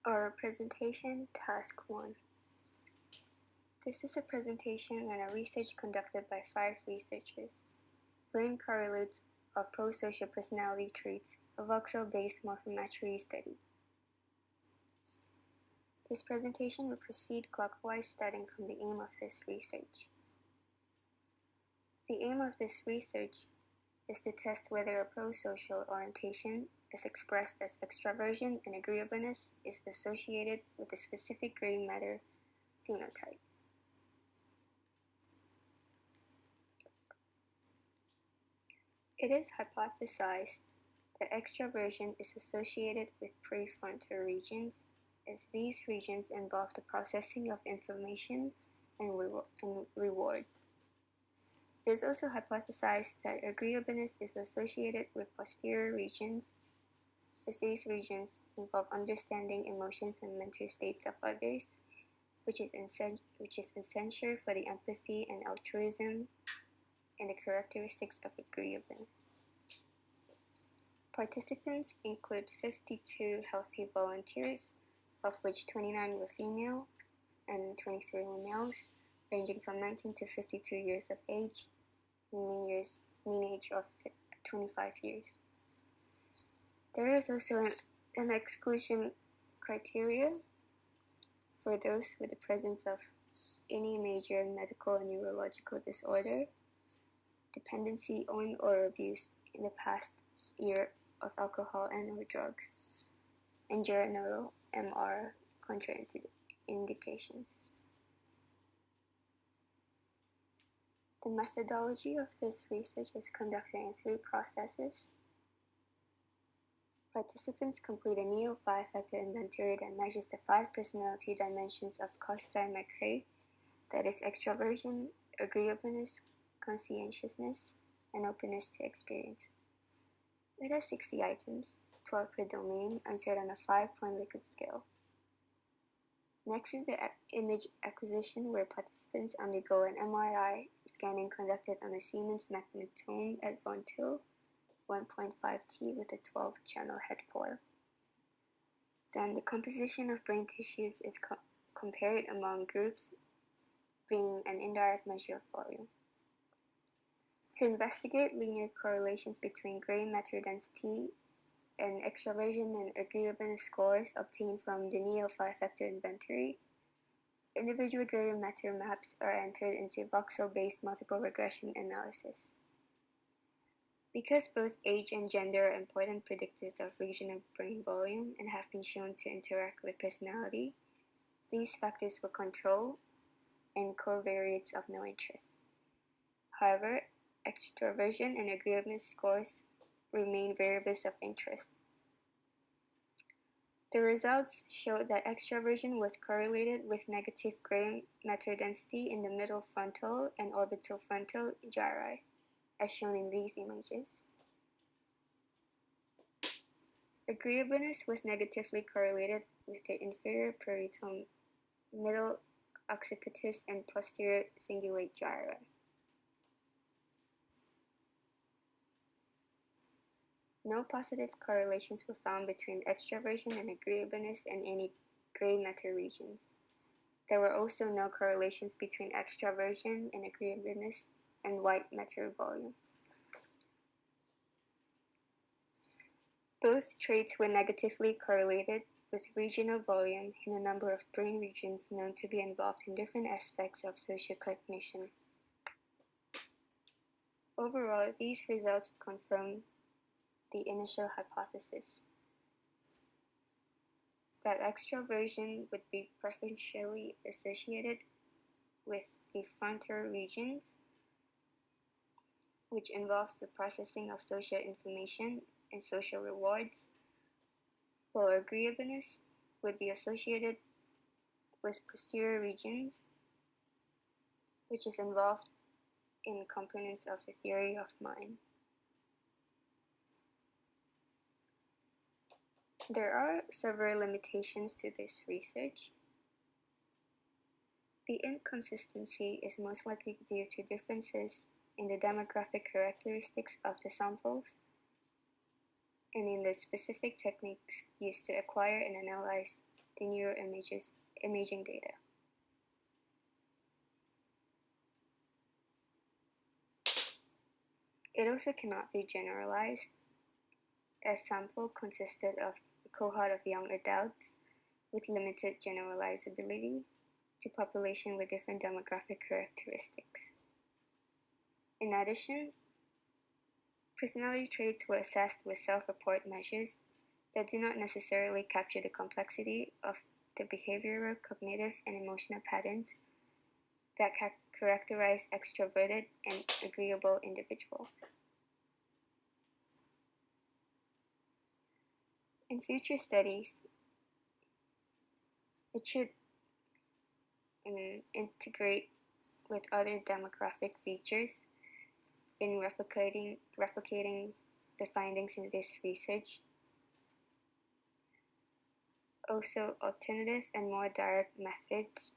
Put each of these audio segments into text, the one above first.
Our presentation, Task 1. This is a presentation on a research conducted by 5 researchers. Brain correlates of pro-social personality traits, a voxel-based morphometry study. This presentation will proceed clockwise starting from the aim of this research. The aim of this research is to test whether a pro-social orientation is expressed as extraversion and agreeableness is associated with a specific gray matter phenotype. It is hypothesized that extraversion is associated with prefrontal regions, as these regions involve the processing of information and reward. It is also hypothesized that agreeableness is associated with posterior regions, as these regions involve understanding emotions and mental states of others, which is essential for the empathy and altruism and the characteristics of agreeableness. Participants include 52 healthy volunteers, of which 29 were female and 23 were males, ranging from 19 to 52 years of age, mean age of 25 years. There is also an exclusion criteria for those with the presence of any major medical and neurological disorder, dependency on or abuse in the past year of alcohol and or drugs, and general MR contraindications. The methodology of this research is conducted in 3 processes. Participants complete a neo-5-factor inventory that measures the 5 personality dimensions of Costar-McRae, that is extraversion, agreeableness, conscientiousness, and openness to experience. It has 60 items, 12 per domain, answered on a 5-point Likert scale. Next is the image acquisition, where participants undergo an MRI scanning conducted on a Siemens magnetome at Von Til, 1.5T with a 12-channel head coil. Then the composition of brain tissues is compared among groups, being an indirect measure of volume. To investigate linear correlations between gray matter density and extraversion and agreeableness scores obtained from the neo-5-factor inventory, individual gray matter maps are entered into voxel-based multiple regression analysis. Because both age and gender are important predictors of regional brain volume and have been shown to interact with personality, these factors were control and covariates of no interest. However, extraversion and agreeableness scores remain variables of interest. The results showed that extraversion was correlated with negative gray matter density in the middle frontal and orbital frontal gyri, as shown in these images. Agreeableness was negatively correlated with the inferior parietal, middle occipitus, and posterior cingulate gyri. No positive correlations were found between extraversion and agreeableness in any gray matter regions. There were also no correlations between extraversion and agreeableness and white matter volume. Both traits were negatively correlated with regional volume in a number of brain regions known to be involved in different aspects of social cognition. Overall, these results confirm the initial hypothesis that extraversion would be preferentially associated with the frontal regions, which involves the processing of social information and social rewards, while agreeableness would be associated with posterior regions, which is involved in components of the theory of mind. There are several limitations to this research. The inconsistency is most likely due to differences in the demographic characteristics of the samples and in the specific techniques used to acquire and analyze the neuroimaging data. It also cannot be generalized, as sample consisted of a cohort of young adults with limited generalizability to population with different demographic characteristics. In addition, personality traits were assessed with self-report measures that do not necessarily capture the complexity of the behavioral, cognitive, and emotional patterns that characterize extroverted and agreeable individuals. In future studies, it should integrate with other demographic features in replicating the findings in this research. Also, alternative and more direct methods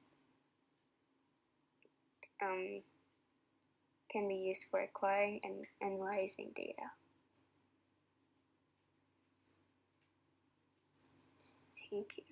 can be used for acquiring and analyzing data. Thank you.